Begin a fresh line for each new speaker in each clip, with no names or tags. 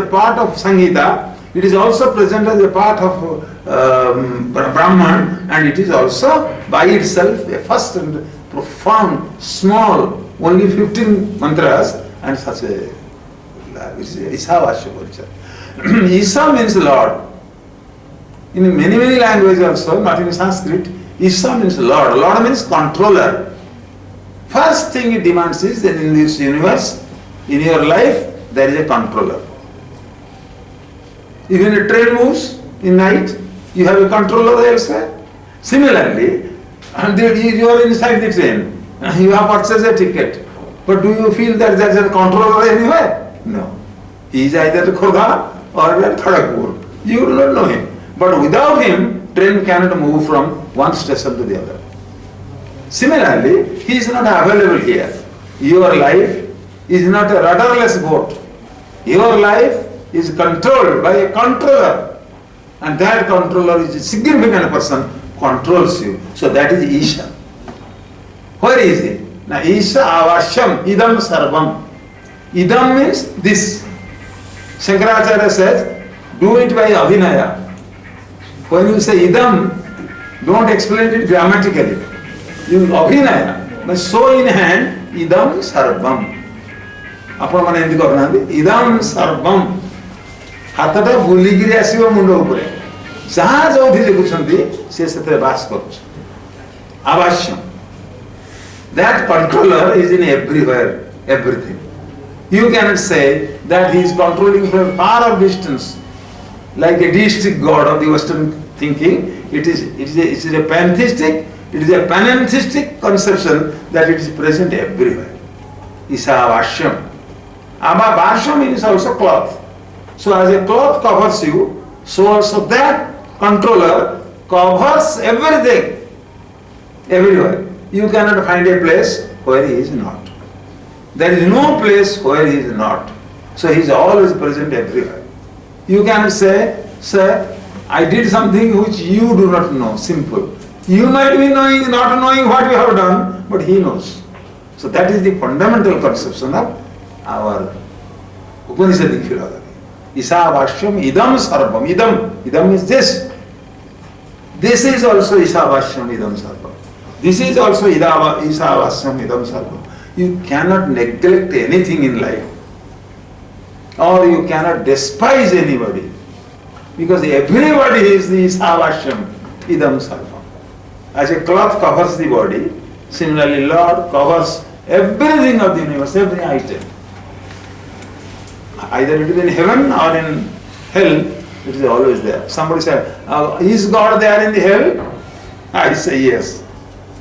part of Sanghita, it is also present as a part of Brahman, and it is also by itself a first and profound, small, only 15 mantras, and such a Isavasya Parichaya. Isa means Lord. In many languages also, not in Sanskrit, Isa means Lord. Lord means controller. First thing it demands is that in this universe, in your life, there is a controller. Even a train moves in night, you have a controller elsewhere. Similarly, you are inside the train, you have purchased a ticket, but do you feel that there is a controller anywhere? No. He is either at Khordha or at Kharagpur. You do not know him. But without him, train cannot move from one station to the other. Similarly, he is not available here. Your life is not a rudderless boat. Your life is controlled by a controller. And that controller is a significant person, controls you. So that is Isha. Where is he? Now Isha avashyam idam sarvam. Idam means this. Shankaracharya says, do it by abhinaya. When you say idam, don't explain it grammatically. You abhinaya. But so in hand, idam sarvam. ଆପଣ ମାନେ ଏମିତି କରୁନାହାନ୍ତି ଇଦମ୍ ସର୍ବମ୍ ହାତଟା ବୁଲିକିରି ଆସିବ ମୁଣ୍ଡ ଉପରେ ଯାହା ଯୋଉଠି ଦେଖୁଛନ୍ତି ସେ ସେଥିରେ ବାସ କରୁଛି ଆବାଶ୍ୟମ that controller is in everywhere everything you cannot say that he is controlling from far of distance like a district god of the western thinking it is a pantheistic it is a panentheistic conception that it is present everywhere isavashyam Abhavasya means also cloth. So as a cloth covers you, so also that controller covers everything, everywhere. You cannot find a place where he is not. There is no place where he is not. So he is always present everywhere. You cannot say, sir, I did something which you do not know, simple. You might be not knowing what you have done, but he knows. So that is the fundamental conception of our Upanishadic philosophy. Isavashyam idam sarvam. Idam is this. This is also Isavashyam idam sarvam. This is also Isavashyam idam sarvam. You cannot neglect anything in life. Or you cannot despise anybody. Because everybody is the Isavashyam idam sarvam. As a cloth covers the body, similarly Lord covers everything of the universe, every item. Either it is in heaven or in hell, it is always there. Somebody said, is God there in the hell? I say yes.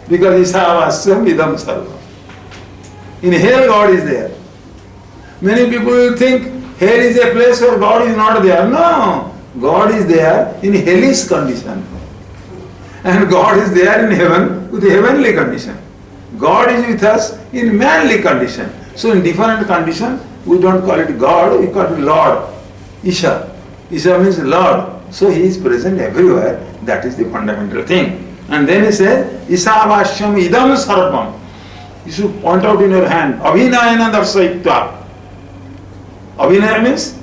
Because Isavashyam idam sarvam. In hell God is there. Many people will think hell is a place where God is not there. No, God is there in hellish condition. And God is there in heaven with a heavenly condition. God is with us in manly condition. So in different condition, we don't call it God, we call it Lord. Isha. Isha means Lord. So he is present everywhere. That is the fundamental thing. And then he says, Isavashyam idam sarvam. You should point out in your hand, Abhinayana darsayitva. Abhinaya means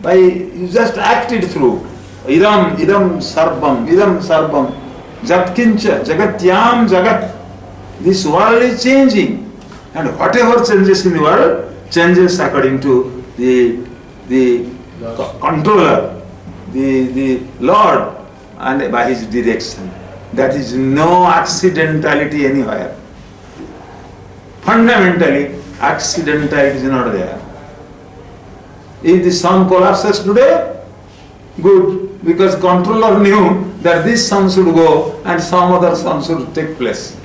by you just act it through. Idam sarvam, Jatkincha, Jagatyam Jagat. This world is changing. And whatever changes in the world, changes according to the controller, the Lord, and by his direction. That is no accidentality anywhere. Fundamentally, accidentality is not there. If the sun collapses today, good, because controller knew that this sun should go and some other sun should take place.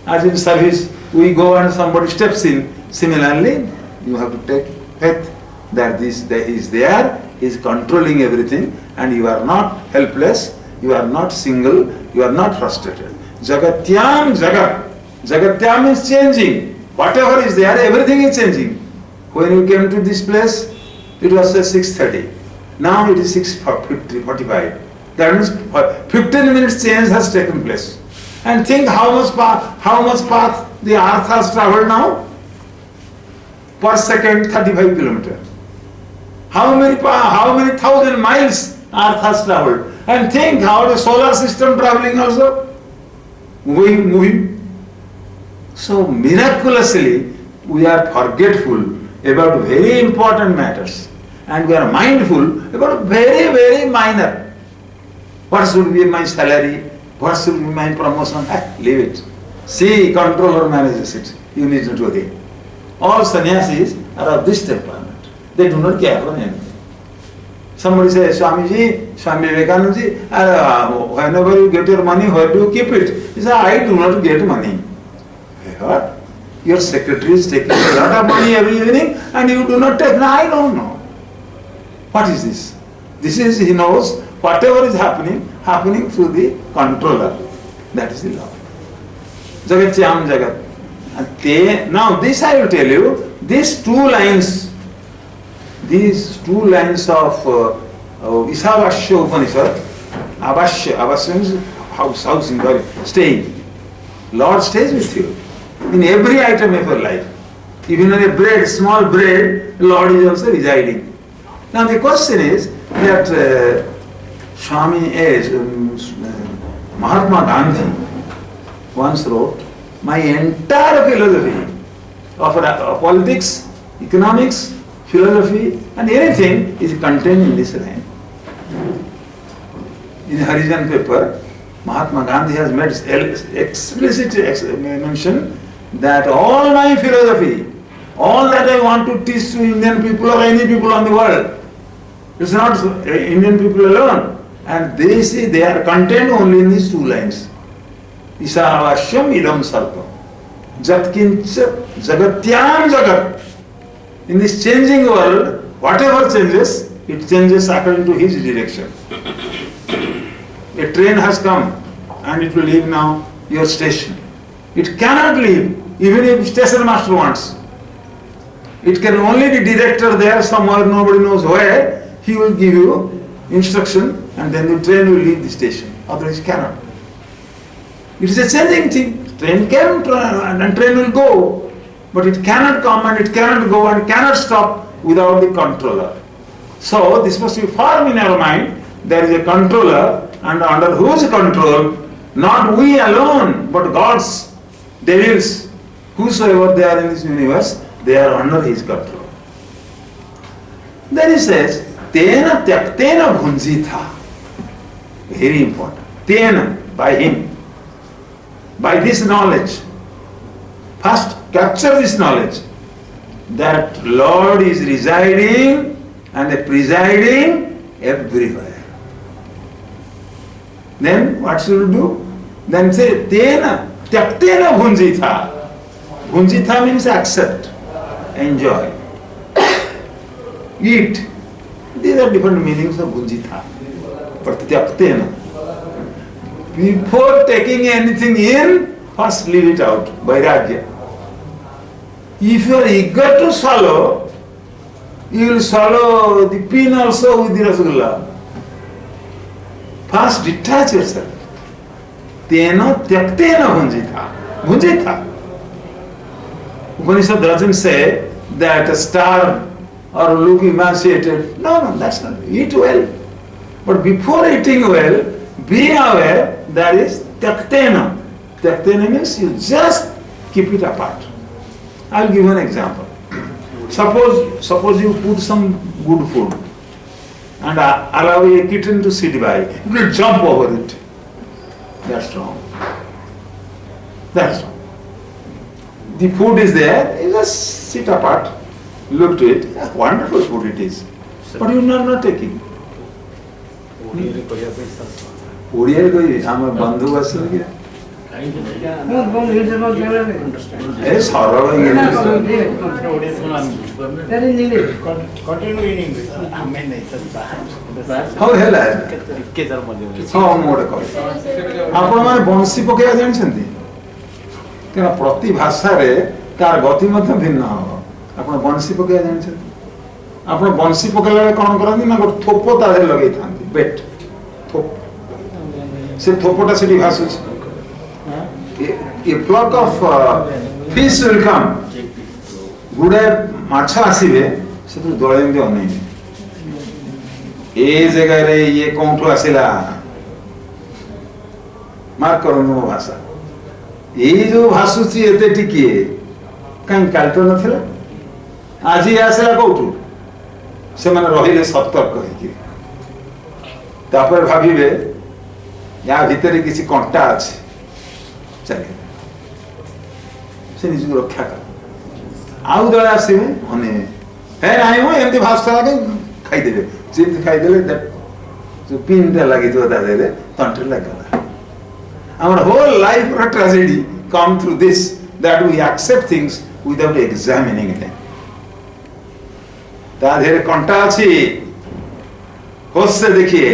As in service, we go and somebody steps in. Similarly, you have to take faith that this is there, is controlling everything, and you are not helpless, you are not single, you are not frustrated. Jagatyam Jagat. Jagatyam is changing. Whatever is there, everything is changing. When you came to this place, it was 6:30. Now it is 6:45. That means 15 minutes change has taken place. And think how much path the earth has traveled now? Per second, 35 kilometers. How many thousand miles Earth has traveled? And think how the solar system traveling also, moving. So miraculously, we are forgetful about very important matters, and we are mindful about very, very minor. What should be my salary? What should be my promotion? Leave it. See, controller manages it. You need not worry. All sannyasis are of this temperament. They do not care for anything. Somebody says, Swamiji, Swami Vivekananda ji, whenever you get your money, where do you keep it? He says, I do not get money. What? Your secretary is taking a lot of money every evening and you do not take. No, I don't know. What is this? This is, he knows, whatever is happening through the controller. That is the law. Jagatyam Jagat. Now this I will tell you, these two lines of Isavasya Upanishad, Avasya means house in body, staying. Lord stays with you in every item of your life. Even in a bread, small bread, Lord is also residing. Now the question is that Mahatma Gandhi once wrote, my entire philosophy of politics, economics, philosophy and anything is contained in this line. In Harijan paper, Mahatma Gandhi has made explicit mention that all my philosophy, all that I want to teach to Indian people or any people on the world, it's not Indian people alone. And they are contained only in these two lines. Isavasyam idam sarvam. Jatkincha jagatyam jagat. In this changing world, whatever changes, it changes according to his direction. A train has come and it will leave now your station. It cannot leave, even if station master wants. It can only be director there somewhere, nobody knows where. He will give you instruction and then the train will leave the station. Otherwise it cannot. It is a changing thing. Train came and train will go. But it cannot come and it cannot go and cannot stop without the controller. So this must be firm in our mind. There is a controller and under whose control, not we alone, but gods, devils, whosoever they are in this universe, they are under his control. Then he says, Tena tyaktena bhunjitha. Very important. Tena, by him. By this knowledge. First, capture this knowledge that Lord is residing and presiding everywhere. Then what should you do? Then say, Tena, tyaktena bhunjitha. Bhunjitha means accept, enjoy, eat. These are different meanings of bhunjitha. But tyaktena. Before taking anything in, first leave it out, vairagya. If you are eager to swallow, you will swallow the pin also with the rasgulla. First detach yourself. Tena tyaktena bhunjitha. Bhunjitha. Upanishad doesn't say that a starved or look emaciated. No, that's not. Eat well. But before eating well, be aware that is tyaktena. Tyaktena means you just keep it apart. I will give you an example. Suppose you put some good food and allow a kitten to sit by. It will jump over it. That's wrong. That's wrong. The food is there, you just sit apart, look to it. Yeah, wonderful food it is. But you are not taking. ଓଡ଼ିଆରେ କହିବି ଆମ ବନ୍ଧୁ ଆସିଲେ କି ଏ ସରଳ ହଉ ହେଲା ହଁ ମୁଁ ଗୋଟେ କହିବି ଆପଣମାନେ ବଂଶୀ ପକେଇବା ଜାଣିଛନ୍ତି କାରଣ ପ୍ରତି ଭାଷାରେ ତାର ଗତି ମଧ୍ୟ ଭିନ୍ନ ହବ ଆପଣ ବଂଶୀ ପକେଇବା ଜାଣିଛନ୍ତି ଆପଣ ବଂଶୀ ପକେଇଲା ବେଳେ କ'ଣ କରନ୍ତି ନା ଗୋଟେ ଥୋପ ତା ଦେହରେ ଲଗେଇଥାନ୍ତି ବେଟ୍ ଥୋପ ସେ ଥୋପଟା ସେଠି ଭାସୁଛି a flock of fish will come ଗୁଡ଼ାଏ ମାଛ ଆସିବେ ସେଥିରୁ ଦଳେ ଏମିତି ଅନେଇବେ ए जगह रे ये कौठु आसिला मार्क करनु मो भाषा ए जो भाषुची एते टिकिए काई काल तो नथिला आज आसिला कौठु से माने रहिले सतर्क होइकी तापर भाबिबे या भीतर किसी कंटा अछि चले से निज रक्षा कर आउ दळे आसीबे अने हे नाही हो एमती भाषा लागे खाई देबे जेमती खाई देले जो पिनटा लागि तो दादेले तंत्र लागला our whole life or tragedy come through this that we accept things without examining them ता धेरे कंटा अछि होश से देखिए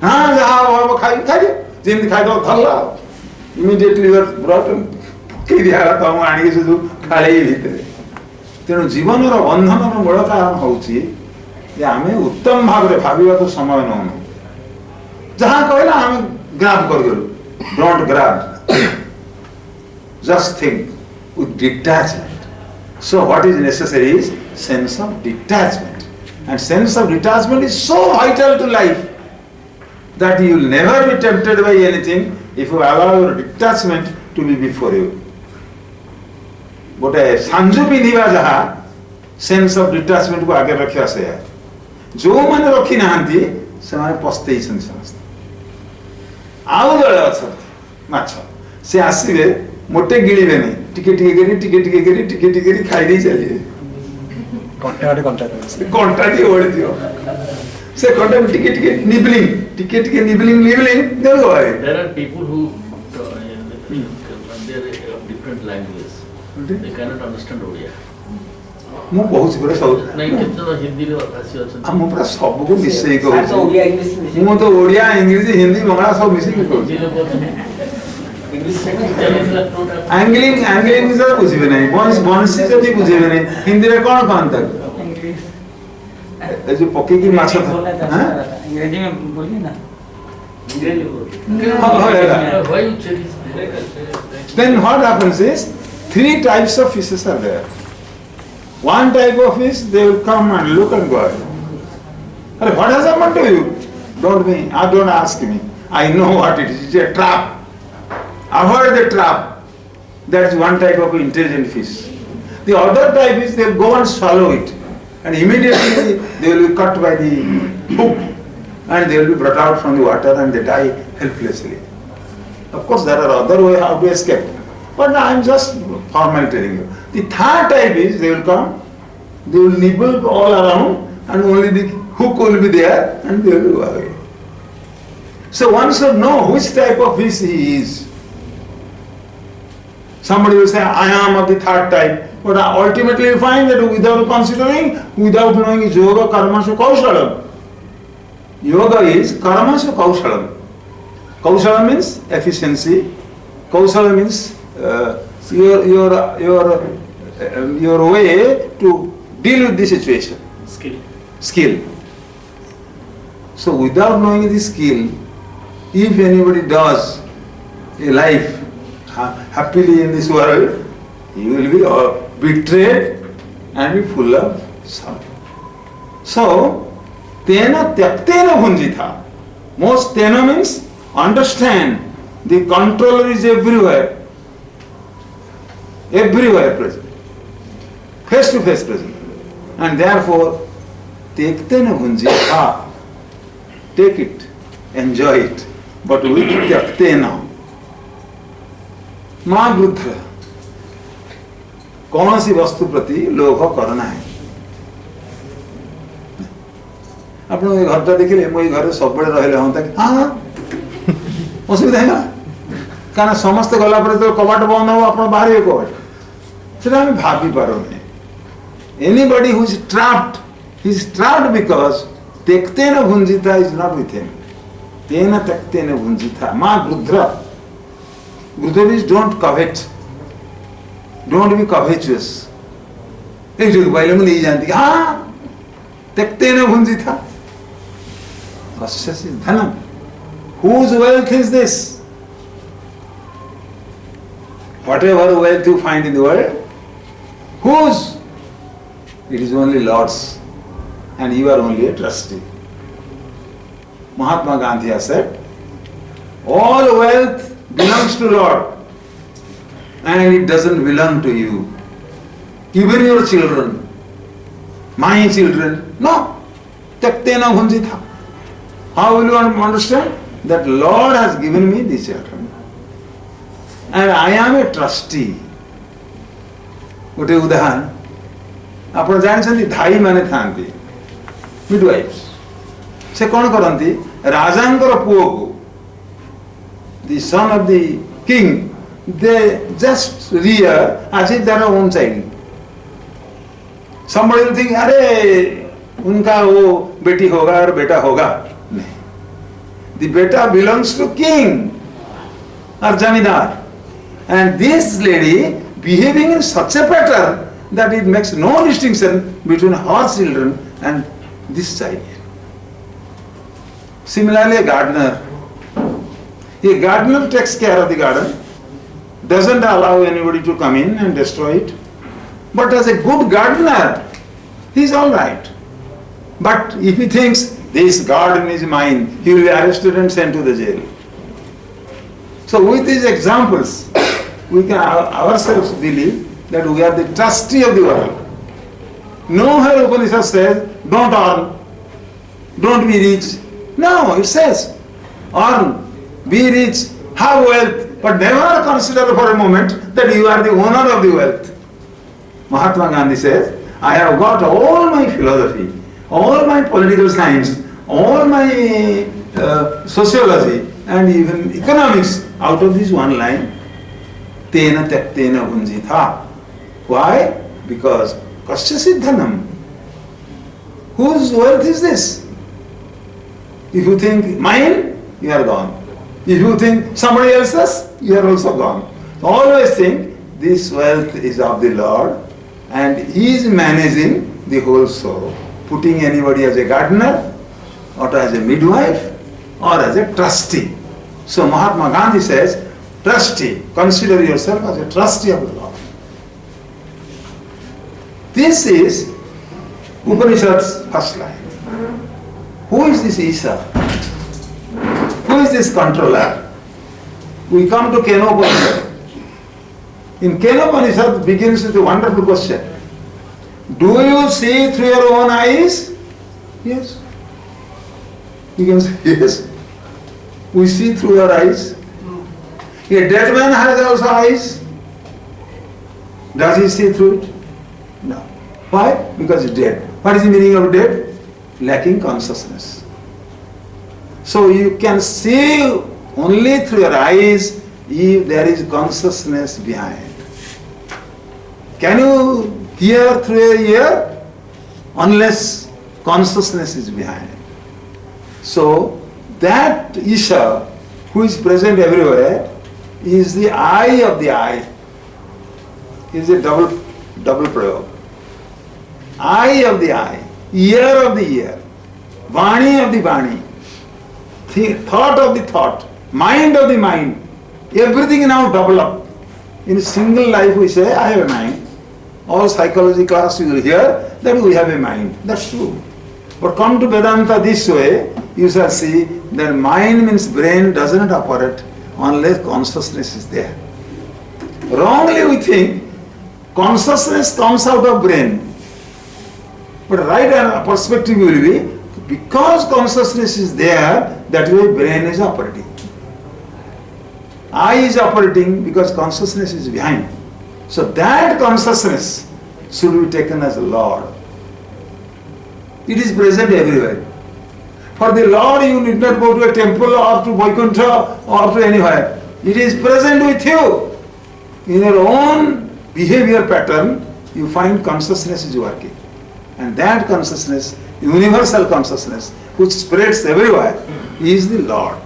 हां जहां वो खाई खाई जेमती खाई दो धल्ला immediately you are brought के दिया तो हम आनी से जो खाले भीतर तेणु जीवन रो बंधन रो मूल कारण होउची जे आमे उत्तम भाव रे भाबिबा तो समय न जहां कहला हम ग्राफ कर गेलु don't grab just think with detachment so what is necessary is sense of detachment and sense of detachment is so vital to life that you will never be tempted by anything if you allow your detachment to be before you गोटे सांजु पिंधिबा जहा sense of detachment को आगे रखिया से जो माने रखी नांती से माने पस्ते समस्त आउ दळे अछत माछ से आसीबे मोटे गिळीबे नै टिके टिके खाइ दै चलिए कंटा ओळी दियो से कंटा टिके निबलिंग देलो है
there are people who they are of different languages they cannot understand Odia
मु बहुत बड़े सब
नहीं कितना हिंदी रे भाषी अछन
हम पूरा सब को मिसई को
तो ओडिया इंग्लिश
मु तो ओडिया इंग्लिश हिंदी बंगला सब मिसई को
इंग्लिश
एंग्लिंग से बुझिबे नहीं बंसी से भी बुझिबे नहीं हिंदी रे कोन कोन तक ए जो पकी की माछ हां
अंग्रेजी में बोलिए ना
why you cherish
then what happens is three types of fishes are there. One type of fish, they will come and look and go away. What has happened to you? Don't ask me. I know what it is. It's a trap. Avoid the trap. That's one type of intelligent fish. The other type is they will go and swallow it. And immediately they will be cut by the hook. And they will be brought out from the water and they die helplessly. Of course, there are other ways how to escape. But I am just formally telling you. The third type is they will come, they will nibble all around and only the hook will be there and they will go away. So one should know which type of fish he is. Somebody will say, I am of the third type. But ultimately you find that without considering, without knowing is yoga, karmashu, kaushalam. Yoga is karmashu, kaushalam. Kaushalam means efficiency. Kaushalam means your way to deal with the situation. Skill. So without knowing the skill, if anybody does a life happily in this world, he will be betrayed and be full of sorrow. So, tena tyaktena bhunjitha. Most tena means understand the controller is everywhere. Everywhere present. Face to face present. And therefore, tyaktena bhunjitha. Take it, enjoy it. But with tyaktena. Ma buddha. कौन सी वस्तु प्रति लोभ करना है आपण ए घरटा देखिले मो ए घर सब बड़े रहले होता कि हां असुविधा है ना कारण समस्त गला पर तो कबाट बंद हो आपण बाहर कबाट सेटा हम भाबी पारो नहीं anybody who is trapped because तेक्तेन भुंजिता is not with him तेन तेक्तेन भुंजिता मा गृध्र गृध्र means don't covet. Don't be covetous. एक बाइले में नहीं जानती हाँ तकते न भुंजी था कस्य धनम whose wealth is this? Whatever wealth you find in the world, whose? It is only Lord's, and you are only a trustee. Mahatma Gandhi has said, all wealth belongs to Lord and it doesn't belong to you. Even your children, my children, no. Taktena bhunjitha. How will you understand? That Lord has given me these children. And I am a trustee. ଗୋଟେ ଉଦାହରଣ ଆପଣ ଜାଣିଛନ୍ତି ଧାଇ ମାନେ ଥାନ୍ତି ମିଡୱାଇଫ୍ସ ସେ କ'ଣ କରନ୍ତି ରାଜାଙ୍କର ପୁଅକୁ the son of the king they just rear as if they are own child. Somebody will think अरे उनका वो बेटी होगा और बेटा होगा नहीं. The beta belongs to king or zamindar and this lady behaving in such a pattern that it makes no distinction between her children and this child. Similarly, a gardener takes care of the garden, doesn't allow anybody to come in and destroy it. But as a good gardener, he is all right. But if he thinks this garden is mine, he will be arrested and sent to the jail. So with these examples, we can ourselves believe that we are the trustee of the world. Nowhere Upanishad says, don't earn, don't be rich. No, it says, earn, be rich, have wealth, but never consider for a moment that you are the owner of the wealth. Mahatma Gandhi says, I have got all my philosophy, all my political science, all my sociology and even economics out of this one line. Tena taktena bhunjitha. Why? Because kasya siddhanam. Whose wealth is this? If you think mine, you are gone. If you think somebody else's, you are also gone. Always think this wealth is of the Lord and He is managing the whole soul. Putting anybody as a gardener or as a midwife or as a trustee. So Mahatma Gandhi says, trustee, consider yourself as a trustee of the Lord. This is Upanishad's first line. Who is this Isa? Who is this controller? We come to Kenopanishad. In Kenopanishad begins with a wonderful question. Do you see through your own eyes? Yes. You can say yes. We see through our eyes. A dead man has also eyes. Does he see through it? No. Why? Because he's dead. What is the meaning of dead? Lacking consciousness. So you can see only through your eyes if there is consciousness behind. Can you hear through your ear? Unless consciousness is behind. So that Isha, who is present everywhere, is the eye of the eye. Is a double prayog. Eye of the eye, ear of the ear, Vani of the Vani, thought of the thought, mind of the mind. Everything now double up. In a single life we say, I have a mind. All psychology class you will hear that we have a mind. That's true. But come to Vedanta this way, you shall see that mind means brain doesn't operate unless consciousness is there. Wrongly we think consciousness comes out of brain. But right perspective will be, because consciousness is there, that way brain is operating. Eye is operating because consciousness is behind. So that consciousness should be taken as a Lord. It is present everywhere. For the Lord you need not go to a temple or to Vaikuntha or to anywhere. It is present with you. In your own behavior pattern, you find consciousness is working. And that consciousness, universal consciousness, which spreads everywhere, is the Lord.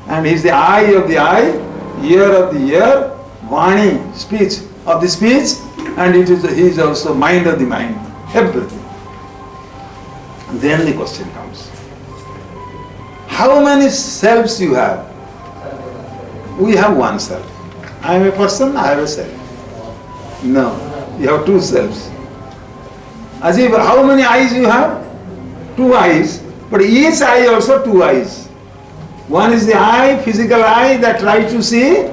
And He is the eye of the eye, ear of the ear, Vani, speech of the speech, and He is also mind of the mind, everything. Then the question comes, how many selves you have? We have one self. I am a person, I have a self. No, you have two selves. As if how many eyes you have? Two eyes. But each eye also two eyes. One is the eye, physical eye that tries to see.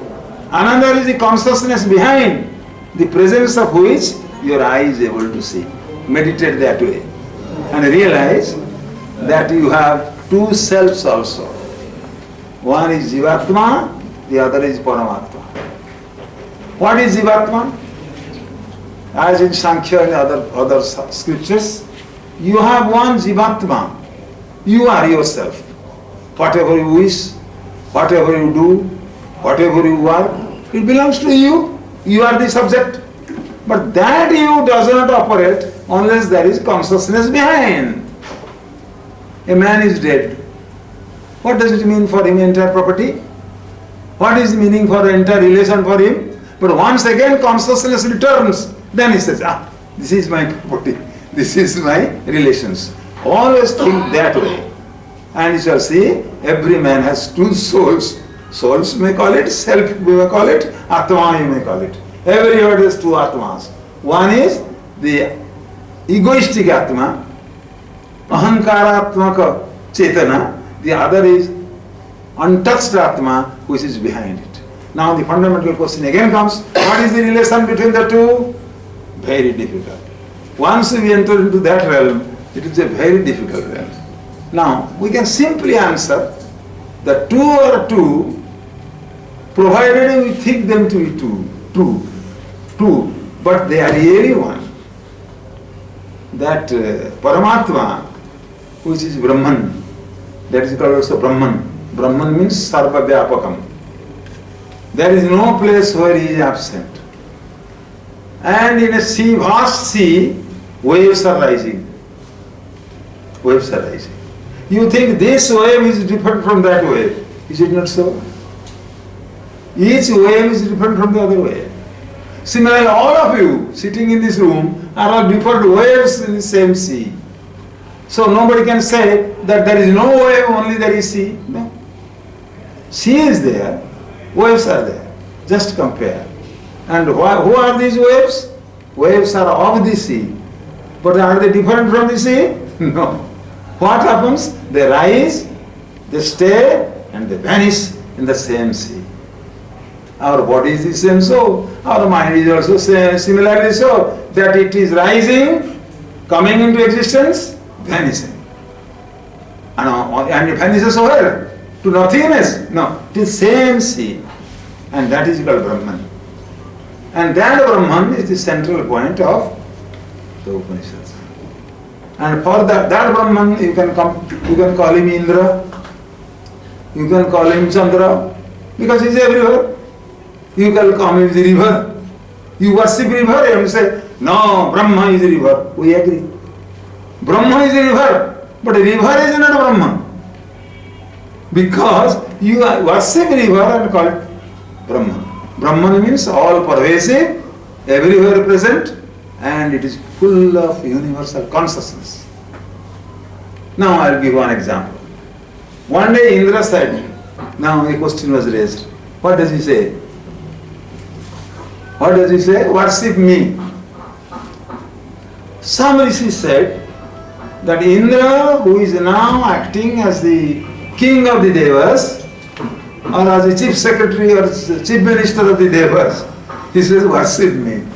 Another is the consciousness behind, the presence of which your eye is able to see. Meditate that way. And realize that you have two selves also. One is Jivatma, the other is Paramatma. What is Jivatma? As in Sankhya and other scriptures, you have one Jivatma. You are yourself. Whatever you wish, whatever you do, whatever you work, it belongs to you. You are the subject. But that you does not operate unless there is consciousness behind. A man is dead. What does it mean for him, entire property? What is the meaning for the entire relation for him? But once again consciousness returns, then he says, this is my property, this is my relations. Always think that way. And you shall see, every man has two souls. Souls may call it, self we may call it, Atma you may call it. Everybody has two Atmas. One is the egoistic Atma, Ahankaratmaka Chetana. The other is untouched Atma, which is behind it. Now the fundamental question again comes, what is the relation between the two? Very difficult. Once we enter into that realm, it is a very difficult realm. Now we can simply answer that two are two, provided we think them to be two, but they are really one. That Paramatma, which is Brahman, that is called also Brahman. Brahman means Sarva Vyapakam. There is no place where he is absent. And in a sea, vast sea, waves are rising. Waves are rising. You think this wave is different from that wave. Is it not so? Each wave is different from the other wave. Similarly, all of you sitting in this room are all different waves in the same sea. So nobody can say that there is no wave, only there is sea. No. Sea is there, waves are there. Just compare. And who are these waves? Waves are of the sea. But are they different from the sea? No. What happens? They rise, they stay, and they vanish in the same sea. Our body is the same so, our mind is also similarly so, that it is rising, coming into existence, vanishing. And it vanishes where? To nothingness? No, it is same sea. And that is called Brahman. And that Brahman is the central point of the Upanishads. And for that Brahman, you can call him Indra, you can call him Chandra, because he is everywhere. You can call him the river. You worship river and say, no, Brahma is a river. We agree. Brahma is a river, but a river is not Brahman. Because you worship river and call it Brahman. Brahman means all pervasive, everywhere present, and it is full of universal consciousness. Now I will give one example. One day Indra said, now a question was raised. What does he say? What does he say? Worship me. Some rishi said that Indra, who is now acting as the king of the Devas, or as the chief secretary or chief minister of the Devas, he says, worship me.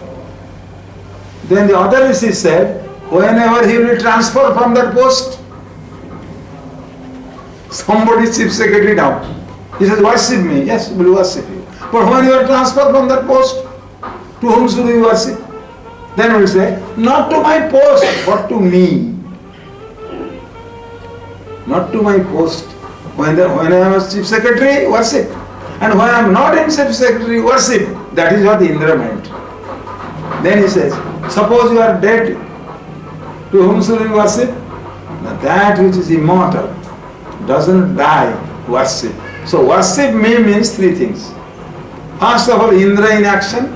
Then the other rishi said, whenever he will transfer from that post, somebody is chief secretary now. He says, worship me. Yes, we will worship you. But when you are transferred from that post, to whom should we worship? Then we will say, not to my post, but to me. Not to my post. When I am chief secretary, worship. And when I am not in chief secretary, worship. That is what the Indra meant. Then he says, suppose you are dead, to whom should we worship? Now that which is immortal, doesn't die, worship. So worship me means three things. First of all, Indra in action,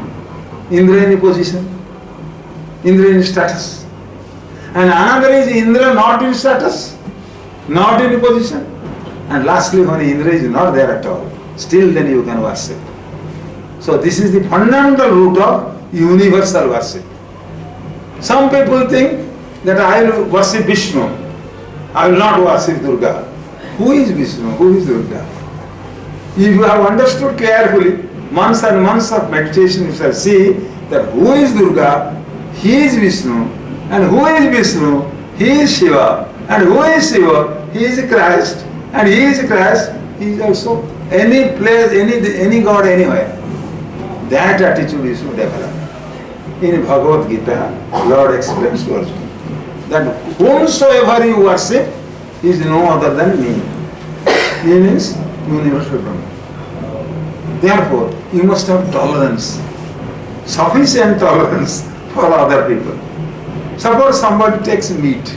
Indra in position, Indra in status. And another is Indra not in status, not in position. And lastly, when Indra is not there at all, still then you can worship. So this is the fundamental root of universal worship. Some people think that I will worship Vishnu. I will not worship Durga. Who is Vishnu? Who is Durga? If you have understood carefully, months and months of meditation, you shall see that who is Durga, he is Vishnu, and who is Vishnu, he is Shiva, and who is Shiva, he is Christ, and he is Christ, he is also any place, any God anywhere. That attitude you should develop. In Bhagavad Gita, Lord explains to Arjuna that whomsoever you worship is no other than me. Me means universal Brahman. Therefore, you must have tolerance, sufficient tolerance for other people. Suppose somebody takes meat,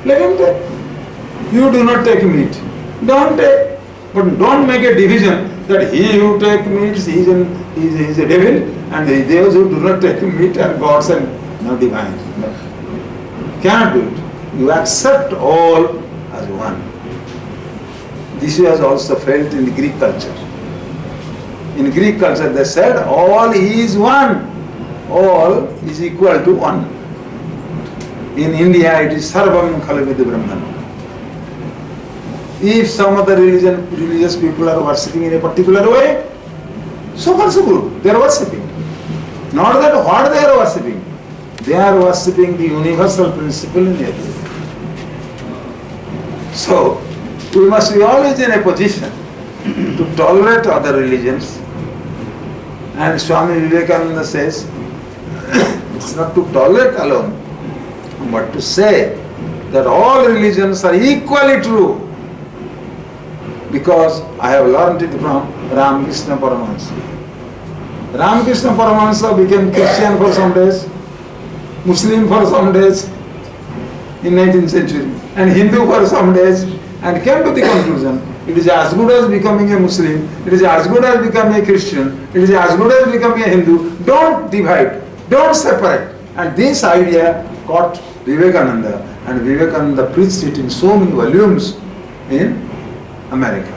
let him take. You do not take meat, don't take. But don't make a division that he who takes meat is a devil, and those who do not take meat are gods and no divine. No. Cannot do it. You accept all as one. This was also felt in the Greek culture. In Greek culture they said all is one. All is equal to one. In India it is Sarvam Khalvidu Brahman. If some other religious people are worshipping in a particular way, so far so good, they are worshipping. Not that what they are worshipping, they are worshipping the universal principle in everything. So, we must be always in a position to tolerate other religions. And Swami Vivekananda says, it's not to tolerate alone, but to say that all religions are equally true. Because I have learned it from Ramakrishna Paramahansa. Ramakrishna Paramahansa became Christian for some days, Muslim for some days in 19th century, and Hindu for some days, and came to the conclusion, it is as good as becoming a Muslim, it is as good as becoming a Christian, it is as good as becoming a Hindu. Don't divide, don't separate. And this idea caught Vivekananda, and Vivekananda preached it in so many volumes in America.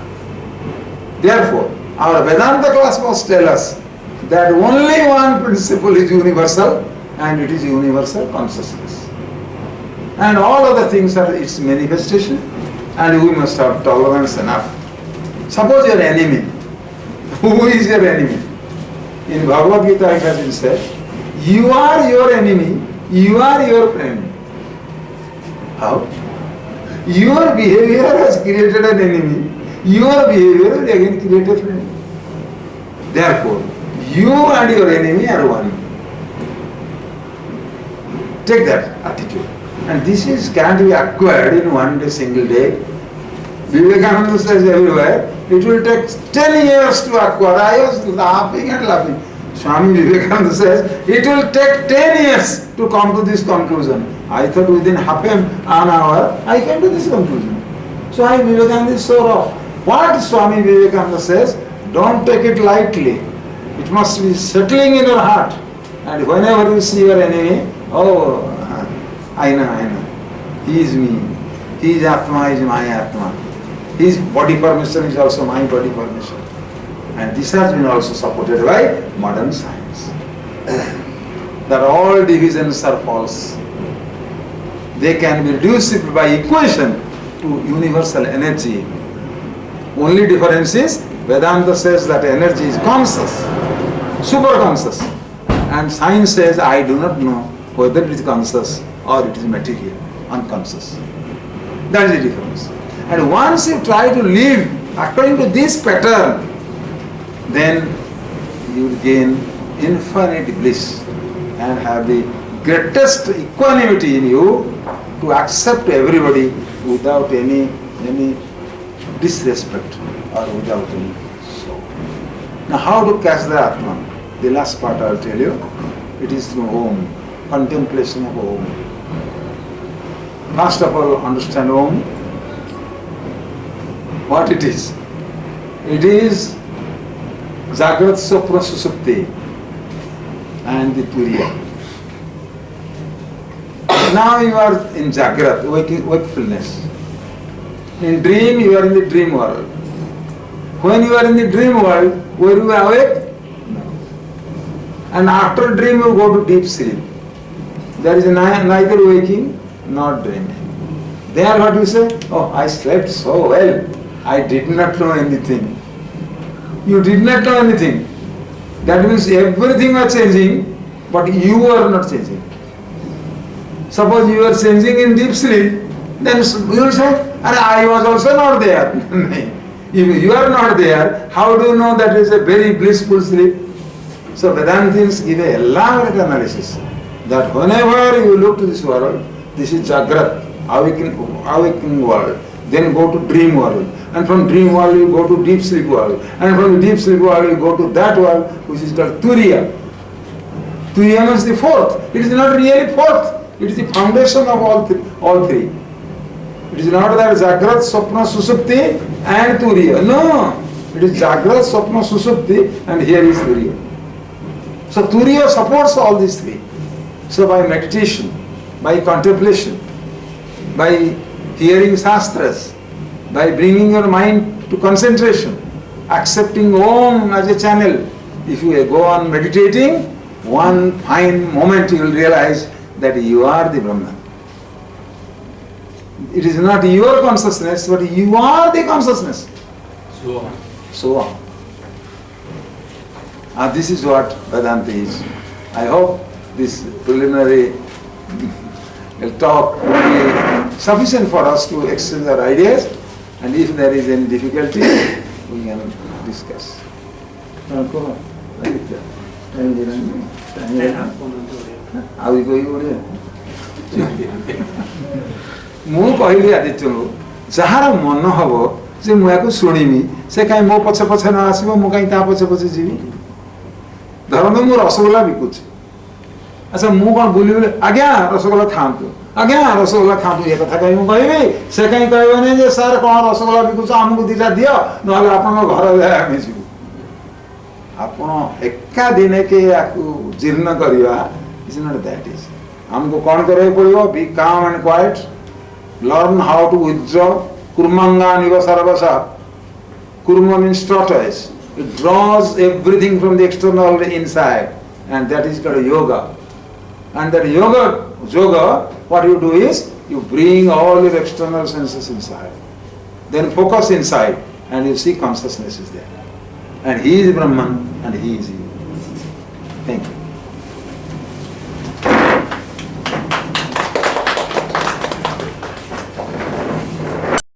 Therefore, our Vedanta class must tell us that only one principle is universal, and it is universal consciousness. And all other things are its manifestation, and we must have tolerance enough. Suppose your enemy. Who is your enemy? In Bhagavad Gita it has been said, you are your enemy, you are your friend. How? Your behavior has created an enemy. Your behavior will again create a friend. Therefore, you and your enemy are one. Take that attitude. And this can't be acquired in one day, single day. Vivekananda says everywhere, it will take 10 years to acquire. I was laughing and laughing. Swami Vivekananda says, it will take 10 years to come to this conclusion. I thought within half an hour, I came to this conclusion. Swami Vivekananda is so rough. What Swami Vivekananda says, don't take it lightly. It must be settling in your heart. And whenever you see your enemy, oh, I know. He is me. His Atma is my Atma. His body permission is also my body permission. And this has been also supported by modern science. That all divisions are false. They can be reduced by equation to universal energy. Only difference is Vedanta says that energy is conscious, super conscious. And science says I do not know whether it is conscious or it is material, unconscious. That is the difference. And once you try to live according to this pattern, then you will gain infinite bliss and have the greatest equanimity in you to accept everybody without any disrespect or without any so. Now how to catch the Atman? The last part I will tell you. It is through Om, contemplation of Om. First of all, understand Om. What it is? It is Jagrat Swapna Susupti and the Turiya. Now you are in Jagrat, wakefulness. In dream, you are in the dream world. When you are in the dream world, were you awake? No. And after dream, you go to deep sleep. There is neither waking nor dreaming. There what you say? Oh, I slept so well. I did not know anything. You did not know anything. That means everything was changing, but you were not changing. Suppose you are changing in deep sleep, then you will say, I was also not there. If you are not there, how do you know that is a very blissful sleep? So Vedantins give a elaborate analysis that whenever you look to this world, this is Jagrat, awakening world. Then go to dream world. And from dream world you go to deep sleep world. And from the deep sleep world you go to that world which is called Turiya. Turiya means the fourth. It is not really fourth. It is the foundation of all three. It is not that Jagrat, Swapna, Susupti and Turiya. No. It is Jagrat, Swapna, Susupti and here is Turiya. So Turiya supports all these three. So by meditation, by contemplation, by hearing Shastras, by bringing your mind to concentration, accepting Om as a channel, if you go on meditating, one fine moment you will realize that you are the Brahman. It is not your consciousness, but you are the consciousness. So on. This is what Vedanta is. I hope this preliminary talk will be sufficient for us to exchange our ideas, and if there is any difficulty, we can discuss. ମୁଁ କହିଲି ଆଦିତ୍ୟଙ୍କୁ ଯାହାର ମନ ହବ ଯେ ମୁଁ ୟାକୁ ଶୁଣିବି ସେ କାହିଁ ମୋ ପଛେ ପଛେ ନ ଆସିବ ମୁଁ କାହିଁ ତା ପଛେ ପଛେ ଯିବି ଧରନ୍ତୁ ମୁଁ ରସଗୋଲା ବିକୁଛି ଆଚ୍ଛା ମୁଁ କ'ଣ ବୁଲି ବୁଲି ଆଜ୍ଞା ରସଗୋଲା ଖାଆନ୍ତୁ ଆଜ୍ଞା ରସଗୋଲା ଖାଆନ୍ତୁ ଏ କଥା କାହିଁ ମୁଁ କହିବି ସେ କାହିଁ କହିବନି ଯେ ସାର୍ କ'ଣ ରସଗୋଲା ବିକୁଛ ଆମକୁ ଦିଟା ଦିଅ ନହେଲେ ଆପଣଙ୍କ ଘର ଯାଏ ଆମେ ଯିବୁ ଆପଣ ଏକା ଦିନେକେ ୟାକୁ ଜୀର୍ଣ୍ଣ କରିବା ଇଜ୍ ନଟ୍ ଦ୍ୟାଟ୍ ଇଜ୍ ଆମକୁ କ'ଣ କରିବାକୁ ପଡ଼ିବ ବି କାମ୍ and quite learn how to withdraw. Kurmanga niva sarvasa. Kurma means tortoise. It draws everything from the external inside, and that is called yoga. And that yoga, what you do is you bring all your external senses inside. Then focus inside, and you see consciousness is there. And he is Brahman, and he is you. Thank you.